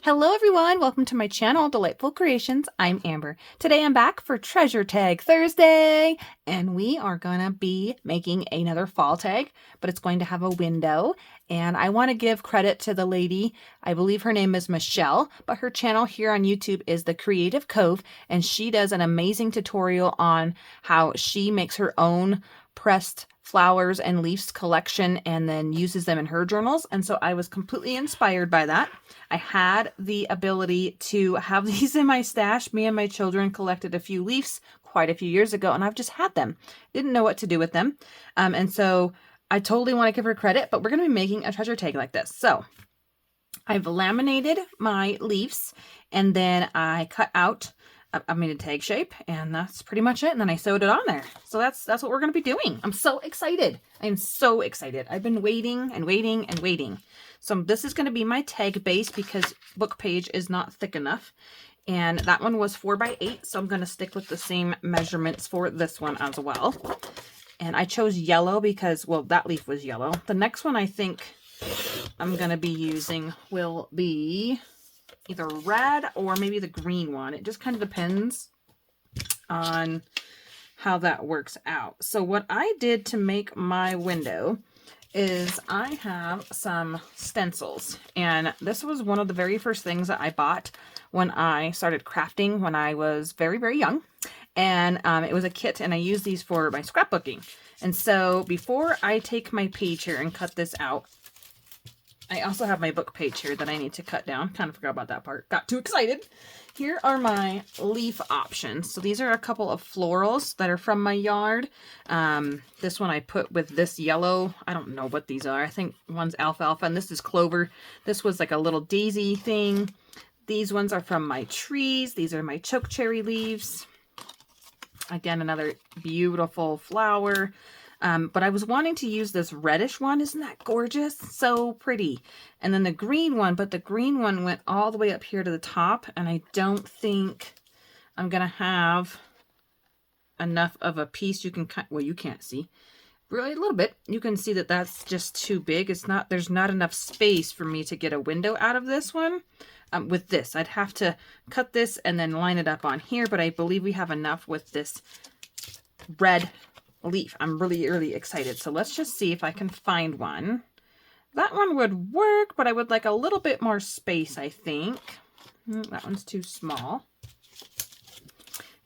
Hello everyone, welcome to my channel, Delightful Creations. I'm Amber. Today I'm back for Treasure Tag Thursday, and we are gonna be making another fall tag, but it's going to have a window. And I want to give credit to the lady, I believe her name is Michelle, but her channel here on YouTube is The Creative Cove, and she does an amazing tutorial on how she makes her own pressed flowers and leaves collection and then uses them in her journals. And so I was completely inspired by that. I had the ability to have these in my stash. Me and my children collected a few leaves quite a few years ago, and I've just had them. Didn't know what to do with them. And so I totally want to give her credit, but we're going to be making a treasure tag like this. So I've laminated my leaves, and then I cut out, I made a tag shape, and that's pretty much it. And then I sewed it on there. So that's what we're going to be doing. I'm so excited. I'm so excited. I've been waiting and waiting and waiting. So this is going to be my tag base because book page is not thick enough. And that one was 4x8. So I'm going to stick with the same measurements for this one as well. And I chose yellow because, well, that leaf was yellow. The next one I think I'm going to be using will be either red or maybe the green one. It just kind of depends on how that works out. So what I did to make my window is I have some stencils, and this was one of the very first things that I bought when I started crafting when I was very, very young. And it was a kit, and I used these for my scrapbooking. And so before I take my page here and cut this out, I also have my book page here that I need to cut down. Kind of forgot about that part. Got too excited. Here are my leaf options. So these are a couple of florals that are from my yard. This one I put with this yellow. I don't know what these are. I think one's alfalfa and this is clover. This was like a little daisy thing. These ones are from my trees. These are my choke cherry leaves. Again, another beautiful flower. But I was wanting to use this reddish one. Isn't that gorgeous? So pretty. And then the green one, but the green one went all the way up here to the top, and I don't think I'm going to have enough of a piece. You can cut, well, you can't see. Really a little bit. You can see that that's just too big. It's not, there's not enough space for me to get a window out of this one. With this, I'd have to cut this and then line it up on here, but I believe we have enough with this red leaf. I'm really, really excited. So let's just see if I can find one. That one would work, but I would like a little bit more space, I think. That one's too small.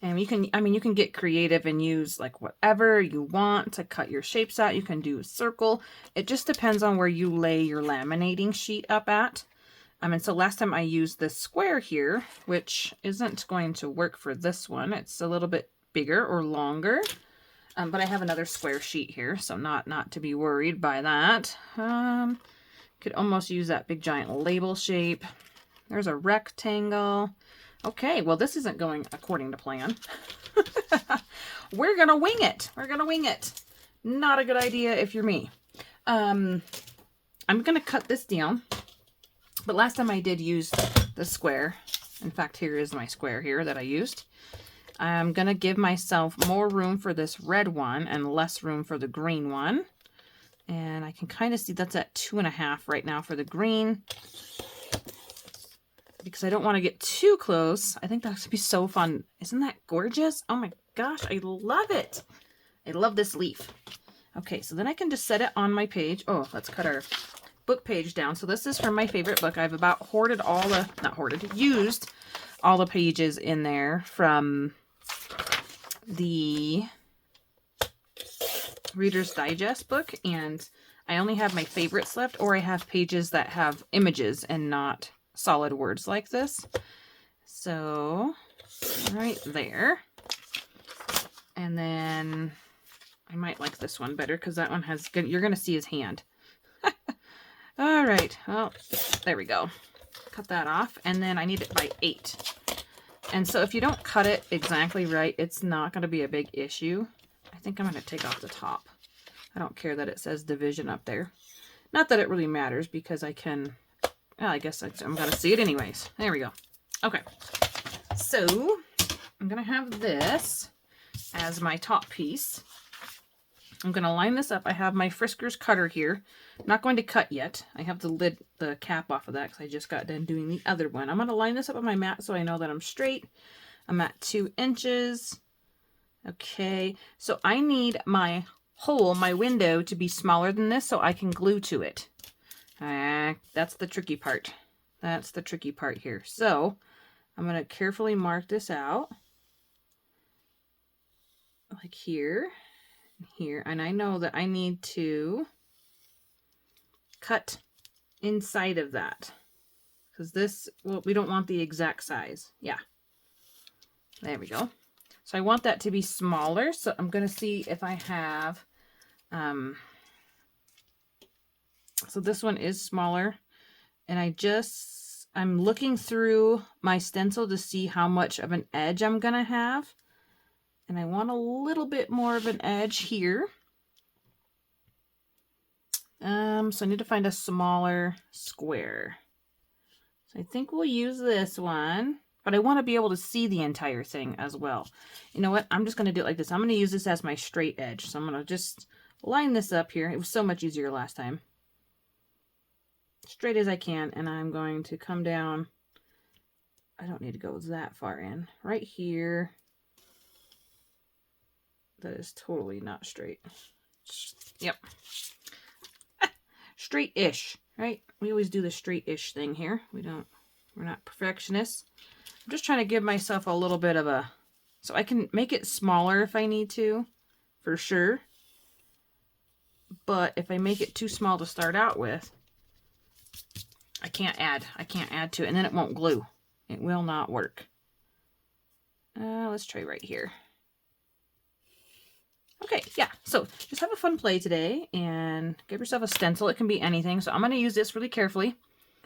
And you can, I mean, you can get creative and use like whatever you want to cut your shapes out. You can do a circle. It just depends on where you lay your laminating sheet up at. And so last time I used this square here, which isn't going to work for this one. It's a little bit bigger or longer. But I have another square sheet here, so not to be worried by that. Could almost use that big giant label shape. There's a rectangle. Okay, well this isn't going according to plan. We're gonna wing it. We're gonna wing it. Not a good idea if you're me. I'm gonna cut this down. But last time I did use the square. In fact, here is my square here that I used. I'm going to give myself more room for this red one and less room for the green one. And I can kind of see that's at 2.5 right now for the green. Because I don't want to get too close. I think that would be so fun. Isn't that gorgeous? Oh my gosh, I love it. I love this leaf. Okay, so then I can just set it on my page. Oh, let's cut our book page down. So this is from my favorite book. I've about hoarded all the, not hoarded, used all the pages in there from the Reader's Digest book, and I only have my favorites left, or I have pages that have images and not solid words like this. So right there. And then I might like this one better because that one has, you're going to see his hand. All right, well, there we go. Cut that off, and then I need it by 8. And so if you don't cut it exactly right, it's not going to be a big issue. I think I'm going to take off the top. I don't care that it says division up there. Not that it really matters because I can, well, I guess I'm going to see it anyways. There we go. Okay, so I'm going to have this as my top piece. I'm going to line this up. I have my Friskers cutter here. I'm not going to cut yet. I have the lid, the cap off of that because I just got done doing the other one. I'm going to line this up on my mat so I know that I'm straight. I'm at 2 inches. Okay, so I need my hole, my window, to be smaller than this so I can glue to it. That's the tricky part. That's the tricky part here. So I'm going to carefully mark this out. Like here. Here, and I know that I need to cut inside of that because this, well, we don't want the exact size. Yeah, there we go. So I want that to be smaller, so I'm going to see if I have so this one is smaller, and I'm looking through my stencil to see how much of an edge I'm going to have. And I want a little bit more of an edge here. So I need to find a smaller square. So I think we'll use this one, but I want to be able to see the entire thing as well. You know what? I'm just going to do it like this. I'm going to use this as my straight edge. So I'm going to just line this up here. It was so much easier last time. Straight as I can, and I'm going to come down. I don't need to go that far in. Right here. That is totally not straight. Yep. Straight-ish, right? We always do the straight-ish thing here. We're not perfectionists. I'm just trying to give myself a little bit of a, so I can make it smaller if I need to, for sure. But if I make it too small to start out with, I can't add to it, and then it won't glue. It will not work. Let's try right here. Okay, yeah, so just have a fun play today and give yourself a stencil. It can be anything. So I'm going to use this really carefully,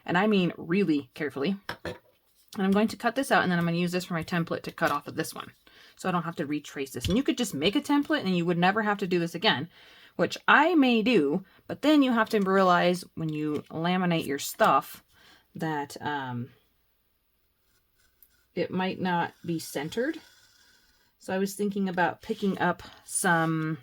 and I mean really carefully. And I'm going to cut this out, and then I'm going to use this for my template to cut off of this one. So I don't have to retrace this. And you could just make a template and you would never have to do this again, which I may do, but then you have to realize when you laminate your stuff that it might not be centered. So I was thinking about picking up some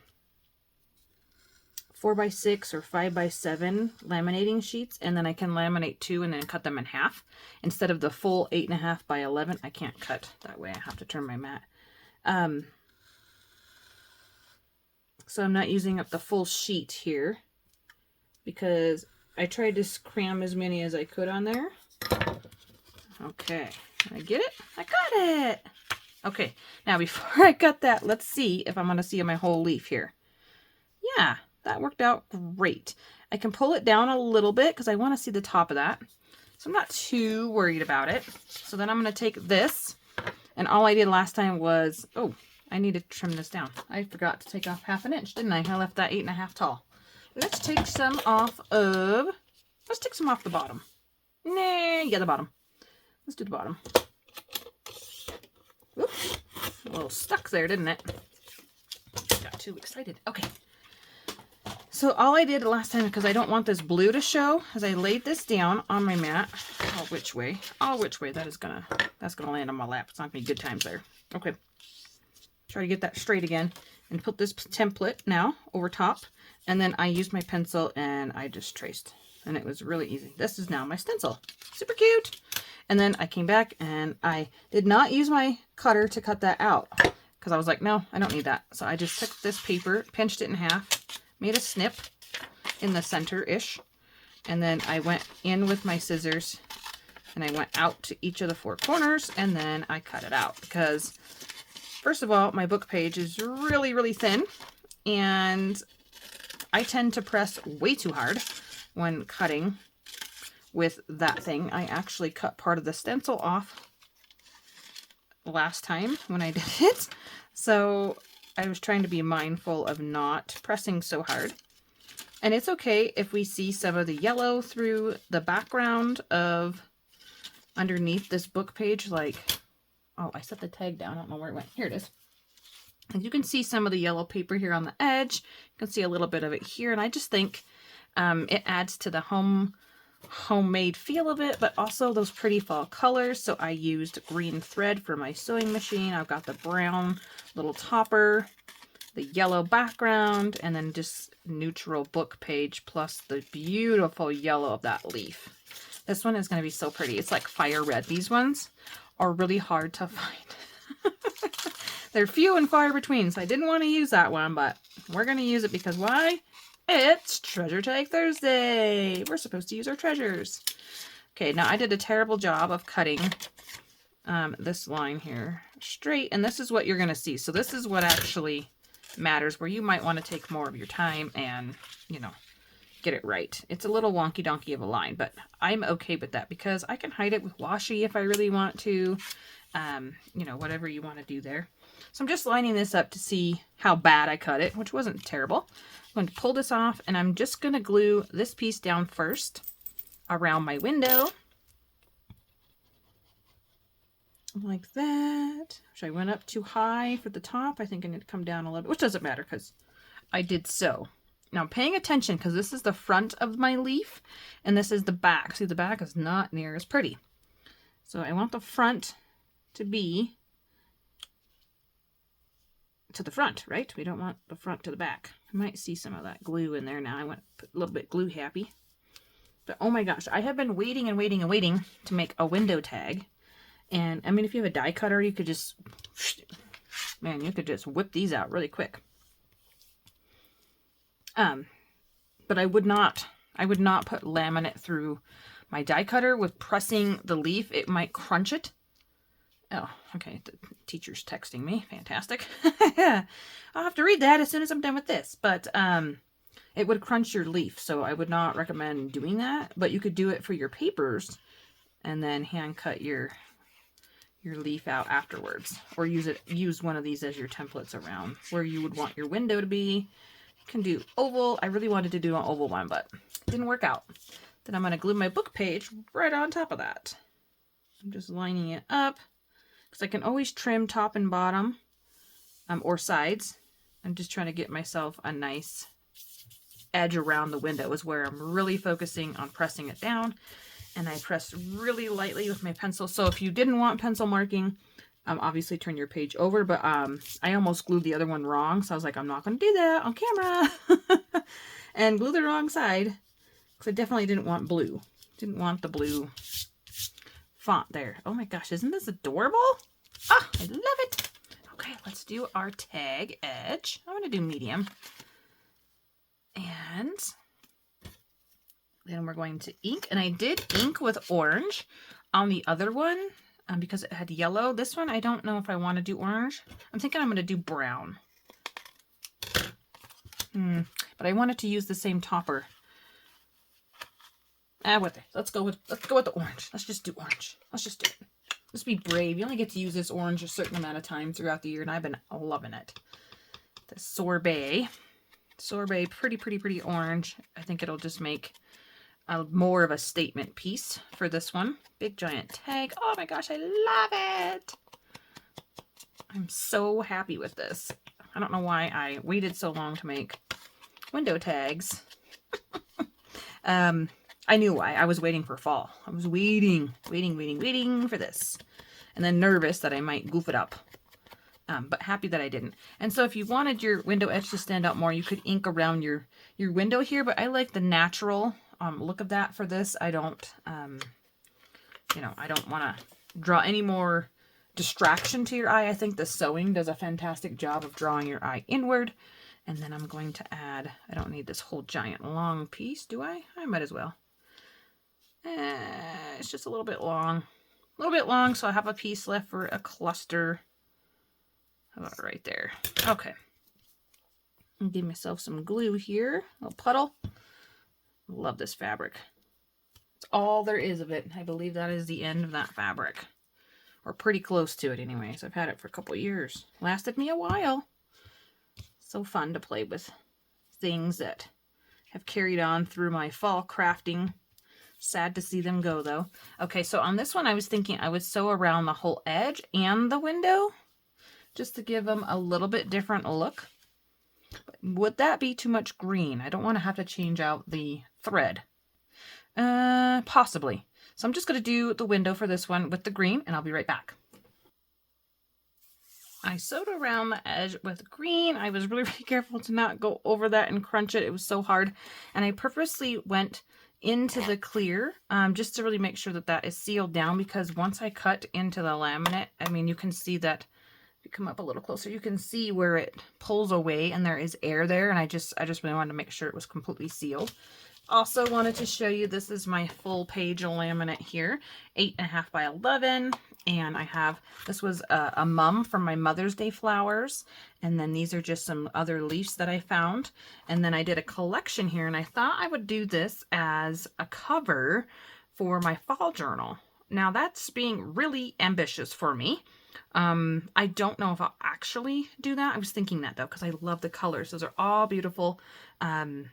4x6 or 5x7 laminating sheets, and then I can laminate 2 and then cut them in half. Instead of the full 8.5 by 11, I can't cut that way. I have to turn my mat. So I'm not using up the full sheet here because I tried to cram as many as I could on there. Okay, I get it? I got it! Okay, now before I cut that, let's see if I'm going to see my whole leaf here. Yeah, that worked out great. I can pull it down a little bit because I want to see the top of that. So I'm not too worried about it. So then I'm going to take this, and all I did last time was, oh, I need to trim this down. I forgot to take off 1/2 inch, didn't I? I left that 8.5 tall. Let's take some off of, let's take some off the bottom. Nah, yeah, the bottom. Let's do the bottom. Oops, a little stuck there, didn't it? Got too excited. Okay. So all I did last time, because I don't want this blue to show, is I laid this down on my mat. All which way? All which way? That's gonna land on my lap. It's not gonna be good times there. Okay. Try to get that straight again and put this template now over top. And then I used my pencil and I just traced. And it was really easy. This is now my stencil. Super cute. And then I came back and I did not use my cutter to cut that out because I was like, no, I don't need that. So I just took this paper, pinched it in half, made a snip in the center-ish, and then I went in with my scissors and I went out to each of the 4 corners, and then I cut it out because, first of all, my book page is really, really thin, and I tend to press way too hard when cutting with that thing. I actually cut part of the stencil off last time when I did it. So I was trying to be mindful of not pressing so hard. And it's okay if we see some of the yellow through the background of underneath this book page. Like, oh, I set the tag down. I don't know where it went. Here it is. And you can see some of the yellow paper here on the edge. You can see a little bit of it here. And I just think it adds to the homemade feel of it, but also those pretty fall colors. So I used green thread for my sewing machine. I've got the brown little topper the yellow background, and then just neutral book page plus the beautiful yellow of that leaf. This one is going to be so pretty. It's like fire red. These ones are really hard to find. They're few and far between, so I didn't want to use that one, but we're going to use it because why? It's Treasure Tag Thursday. We're supposed to use our treasures. Okay, now I did a terrible job of cutting this line here straight, and this is what you're going to see. So this is what actually matters, where you might want to take more of your time and, you know, get it right. It's a little wonky donkey of a line, but I'm okay with that because I can hide it with washi if I really want to, you know, whatever you want to do there. So I'm just lining this up to see how bad I cut it, which wasn't terrible. I'm going to pull this off, and I'm just going to glue this piece down first around my window. Like that. So I went up too high for the top. I think I need to come down a little bit, which doesn't matter because I did so. Now I'm paying attention because this is the front of my leaf and this is the back. See, the back is not near as pretty. So I want the front to be to the front, right? We don't want the front to the back. I might see some of that glue in there now. I want to put a little bit glue happy. But oh my gosh, I have been waiting and waiting and waiting to make a window tag. And I mean, if you have a die cutter, you could just, man, you could just whip these out really quick. But I would not put laminate through my die cutter with pressing the leaf. It might crunch it. Oh, okay. The teacher's texting me. Fantastic. I'll have to read that as soon as I'm done with this. But it would crunch your leaf, so I would not recommend doing that. But you could do it for your papers and then hand cut your leaf out afterwards, or use one of these as your templates around where you would want your window to be. You can do oval. I really wanted to do an oval one, but it didn't work out. Then I'm going to glue my book page right on top of that. I'm just lining it up because I can always trim top and bottom or sides. I'm just trying to get myself a nice edge around the window is where I'm really focusing on pressing it down. And I pressed really lightly with my pencil. So if you didn't want pencil marking, obviously turn your page over. But I almost glued the other one wrong. So I was like, I'm not going to do that on camera. And glue the wrong side. Because I definitely didn't want blue. Didn't want the blue font there. Oh my gosh, isn't this adorable? Ah, I love it. Okay, let's do our tag edge. I'm going to do medium. And then we're going to ink, and I did ink with orange on the other one because it had yellow. This one, I don't know if I want to do orange. I'm thinking I'm going to do brown. But I wanted to use the same topper. Let's go with the orange. Let's just do orange. Let's just do it. Let's be brave. You only get to use this orange a certain amount of time throughout the year, and I've been loving it. The sorbet, pretty orange. I think it'll just make more of a statement piece for this one. Big giant tag. Oh my gosh, I love it. I'm so happy with this. I don't know why I waited so long to make window tags. I knew why. I was waiting for fall. I was waiting for this. And then nervous that I might goof it up. But happy that I didn't. And so if you wanted your window edge to stand out more, you could ink around your window here. But I like the natural look of that for this. I don't, I don't want to draw any more distraction to your eye. I think the sewing does a fantastic job of drawing your eye inward. And then I'm going to add, I don't need this whole giant long piece, do I? I might as well. It's just a little bit long. So I have a piece left for a cluster. How about right there? Okay. I'll give myself some glue here. A little puddle. Love this fabric. It's all there is of it. I believe that is the end of that fabric. Or pretty close to it anyways. I've had it for a couple of years. Lasted me a while. So fun to play with things that have carried on through my fall crafting. Sad to see them go though. Okay, so on this one I was thinking I would sew around the whole edge and the window just to give them a little bit different look. But would that be too much green? I don't want to have to change out the thread. Possibly. So I'm just going to do the window for this one with the green, and I'll be right back. I sewed around the edge with green. I was really, really careful to not go over that and crunch it. It was so hard. And I purposely went into the clear just to really make sure that that is sealed down, because once I cut into the laminate, I mean, you can see that, if you come up a little closer, you can see where it pulls away and there is air there. And I just really wanted to make sure it was completely sealed. Also wanted to show you, this is my full page laminate here, 8.5 by 11. And I have, this was a mum from my Mother's Day flowers. And then these are just some other leaves that I found. And then I did a collection here, and I thought I would do this as a cover for my fall journal. Now that's being really ambitious for me. I don't know if I'll actually do that. I was thinking that though, because I love the colors. Those are all beautiful. I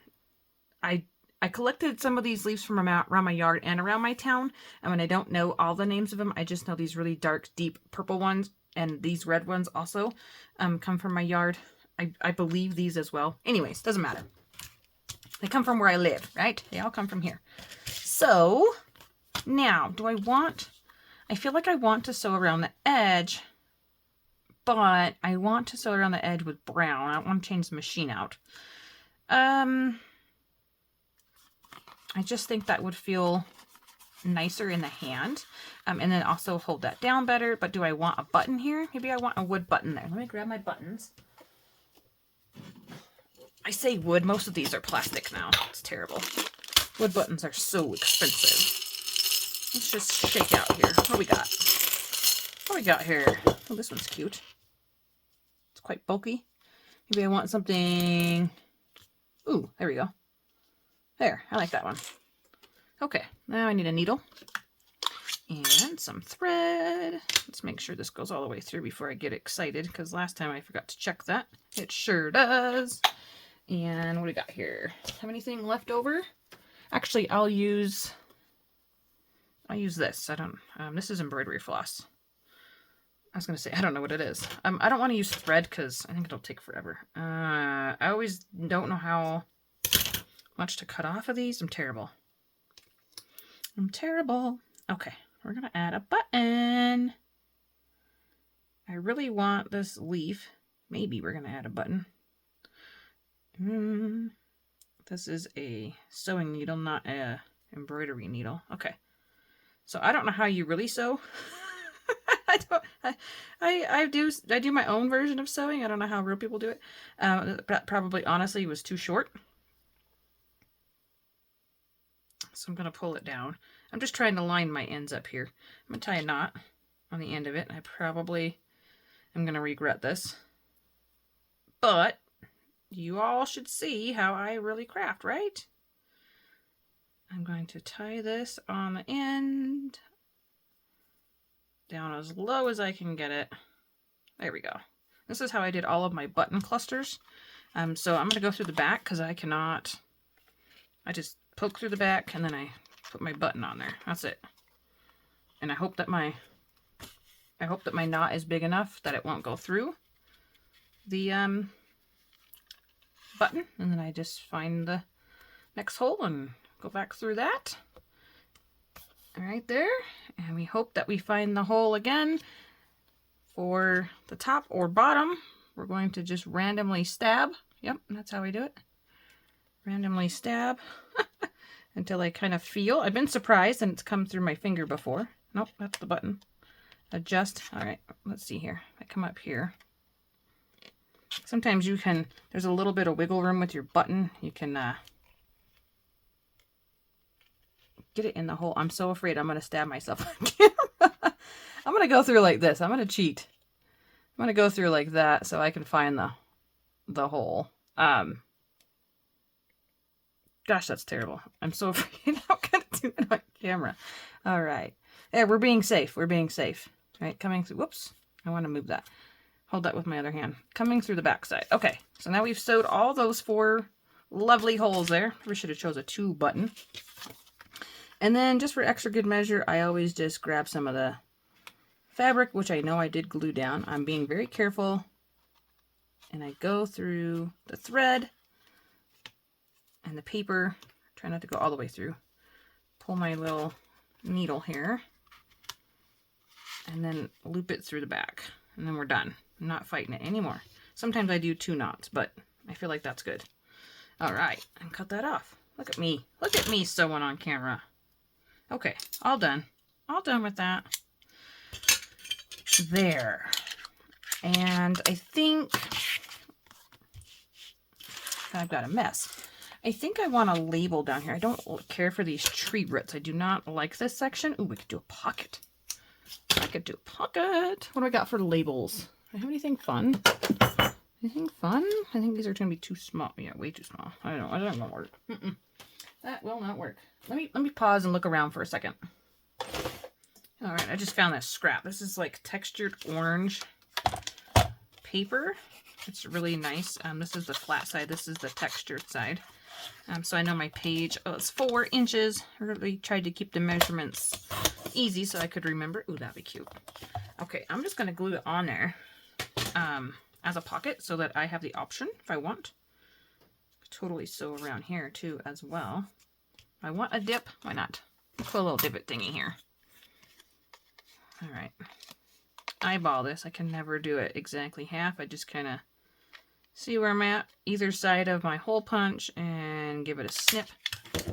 collected some of these leaves from around my yard and around my town. And when I don't know all the names of them, I just know these really dark, deep purple ones. And these red ones also come from my yard. I believe these as well. Anyways, doesn't matter. They come from where I live, right? They all come from here. So now, I feel like I want to sew around the edge, but I want to sew around the edge with brown. I don't want to change the machine out. I just think that would feel nicer in the hand. And then also hold that down better. But do I want a button here? Maybe I want a wood button there. Let me grab my buttons. I say wood. Most of these are plastic now. It's terrible. Wood buttons are so expensive. Let's just shake out here. What do we got? What do we got here? Oh, this one's cute. It's quite bulky. Maybe I want something... Ooh, there we go. There, I like that one. Okay, now I need a needle and some thread. Let's make sure this goes all the way through before I get excited, because last time I forgot to check that. It sure does. And what do we got here? Have anything left over? Actually, I'll use this. This is embroidery floss. I was going to say, I don't know what it is. I don't want to use thread because I think it'll take forever. I always don't know how much to cut off of these. I'm terrible. Okay, we're going to add a button. I really want this leaf. Maybe we're going to add a button. This is a sewing needle, not a embroidery needle. Okay. So I don't know how you really sew. I do my own version of sewing. I don't know how real people do it. That probably honestly was too short. So I'm going to pull it down. I'm just trying to line my ends up here. I'm going to tie a knot on the end of it. I probably am going to regret this. But you all should see how I really craft, right? I'm going to tie this on the end. Down as low as I can get it. There we go. This is how I did all of my button clusters. So I'm going to go through the back because I cannot... I just poke through the back and then I put my button on there. That's it. And I hope that my knot is big enough that it won't go through the button. And then I just find the next hole and go back through that. Right there. And we hope that we find the hole again for the top or bottom. We're going to just randomly stab. Yep, that's how we do it. Randomly stab until I kind of feel. I've been surprised and it's come through my finger before. Nope, that's the button. Adjust. All right, let's see here. I come up here. Sometimes there's a little bit of wiggle room with your button. You can get it in the hole. I'm so afraid I'm going to stab myself on camera. I'm going to go through like this. I'm going to cheat. I'm going to go through like that so I can find the hole. Gosh, that's terrible. I'm so afraid I'm going to do it on camera. All right. Yeah, we're being safe. We're being safe. All right, coming through. Whoops. I want to move that. Hold that with my other hand. Coming through the back side. Okay, so now we've sewed all those 4 lovely holes there. We should have chose a 2 button. And then just for extra good measure, I always just grab some of the fabric, which I know I did glue down. I'm being very careful. And I go through the thread and the paper. Try not to go all the way through. Pull my little needle here. And then loop it through the back. and then we're done. I'm not fighting it anymore. Sometimes I do 2 knots, but I feel like that's good. All right, and cut that off. Look at me. Look at me sewing on camera. Okay, all done. All done with that. There. And I think I've got a mess. I think I want a label down here. I don't care for these tree roots. I do not like this section. Ooh, we could do a pocket. I could do a pocket. What do I got for labels? Do I have anything fun? Anything fun? I think these are going to be too small. Yeah, way too small. I don't know. I don't want to work. That will not work. Let me pause and look around for a second. All right, I just found this scrap. This is like textured orange paper. It's really nice. This is the flat side. This is the textured side. So I know my page, it's 4 inches. I really tried to keep the measurements easy so I could remember. Ooh, that'd be cute. Okay, I'm just going to glue it on there as a pocket so that I have the option if I want. Totally sew around here too as well. I want a dip. Why not? Put a little divot thingy here. All right. Eyeball this. I can never do it exactly half. I just kind of see where I'm at either side of my hole punch and give it a snip.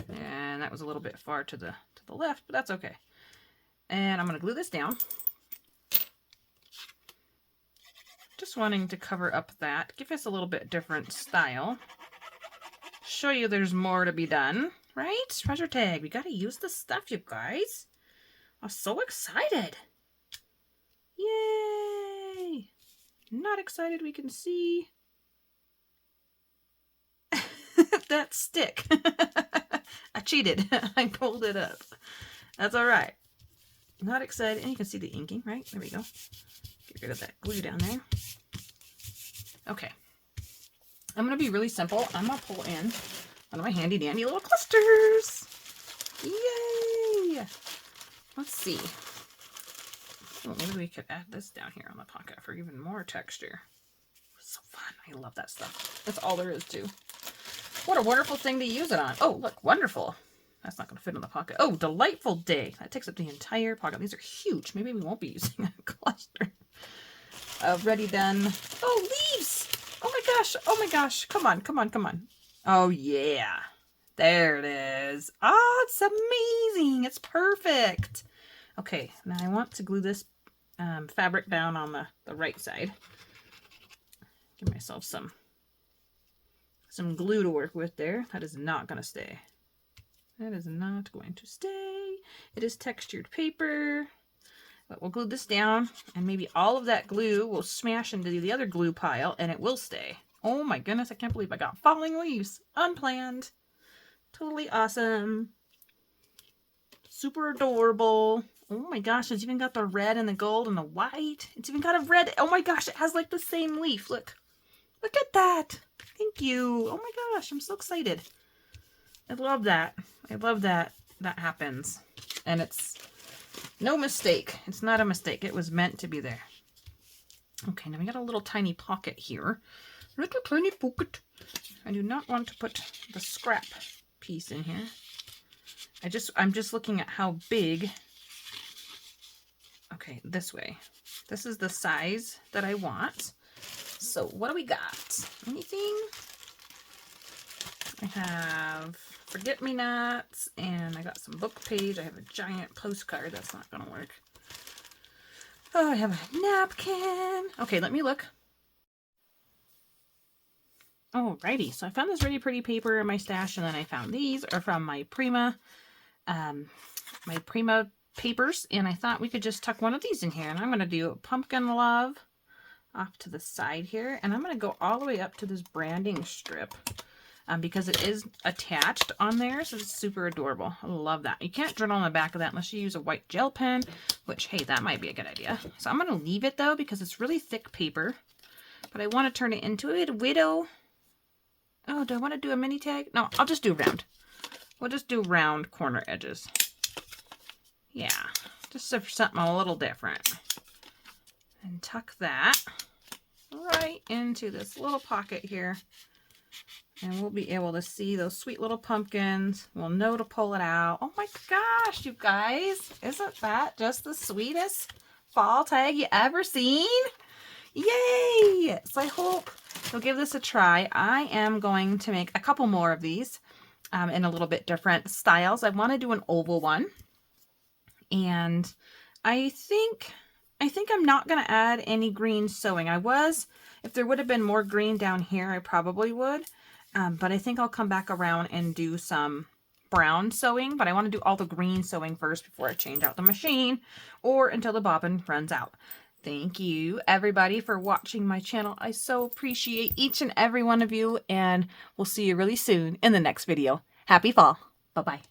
And that was a little bit far to the left, but that's okay. And I'm going to glue this down. Just wanting to cover up that, give us a little bit different style. Show you there's more to be done, right? Treasure tag. We got to use the stuff, you guys. I'm so excited. Yay! Not excited we can see that stick. I cheated. I pulled it up. That's all right. Not excited. And you can see the inking, right? There we go. Get rid of that glue down there. Okay. I'm going to be really simple. I'm going to pull in one of my handy dandy little clusters. Yay! Let's see. Oh, maybe we could add this down here on the pocket for even more texture. So fun. I love that stuff. That's all there is to. What a wonderful thing to use it on. Oh, look, wonderful. That's not going to fit in the pocket. Oh, delightful day. That takes up the entire pocket. These are huge. Maybe we won't be using a cluster. Ready, done. Oh, leaves. Oh my gosh. Oh my gosh. Come on, come on, come on. Oh, yeah. There it is. Oh, it's amazing. It's perfect. Okay, now I want to glue this fabric down on the right side. Give myself some glue to work with there. That is not going to stay. That is not going to stay. It is textured paper. But we'll glue this down, and maybe all of that glue will smash into the other glue pile, and it will stay. Oh my goodness, I can't believe I got falling leaves. Unplanned. Totally awesome. Super adorable. Oh my gosh, it's even got the red and the gold and the white. It's even got a red. Oh my gosh, it has like the same leaf. Look. Look at that. Thank you. Oh my gosh, I'm so excited. I love that. I love that that happens. And it's no mistake. It's not a mistake. It was meant to be there. Okay, now we got a little tiny pocket here. Little tiny pocket. I do not want to put the scrap piece in here. I'm just looking at how big. Okay, this way. This is the size that I want. So what do we got? Anything? I have forget-me-nots, and I got some book page. I have a giant postcard. That's not going to work. Oh, I have a napkin. Okay, let me look. Alrighty, so I found this really pretty paper in my stash, and then I found these are from my Prima papers, and I thought we could just tuck one of these in here, and I'm going to do Pumpkin Love off to the side here, and I'm going to go all the way up to this branding strip because it is attached on there, so it's super adorable. I love that. You can't journal on the back of that unless you use a white gel pen, which, hey, that might be a good idea. So I'm going to leave it, though, because it's really thick paper, but I want to turn it into a widow. Oh, do I want to do a mini tag? No, I'll just do round. We'll just do round corner edges. Yeah, just for something a little different. And tuck that right into this little pocket here. And we'll be able to see those sweet little pumpkins. We'll know to pull it out. Oh my gosh, you guys. Isn't that just the sweetest fall tag you ever seen? Yay! So I hope you'll give this a try. I am going to make a couple more of these in a little bit different styles. I want to do an oval one. And I think I'm not going to add any green sewing. If there would have been more green down here, I probably would. But I think I'll come back around and do some brown sewing, but I want to do all the green sewing first before I change out the machine or until the bobbin runs out. Thank you everybody for watching my channel. I so appreciate each and every one of you, and we'll see you really soon in the next video. Happy fall. Bye-bye.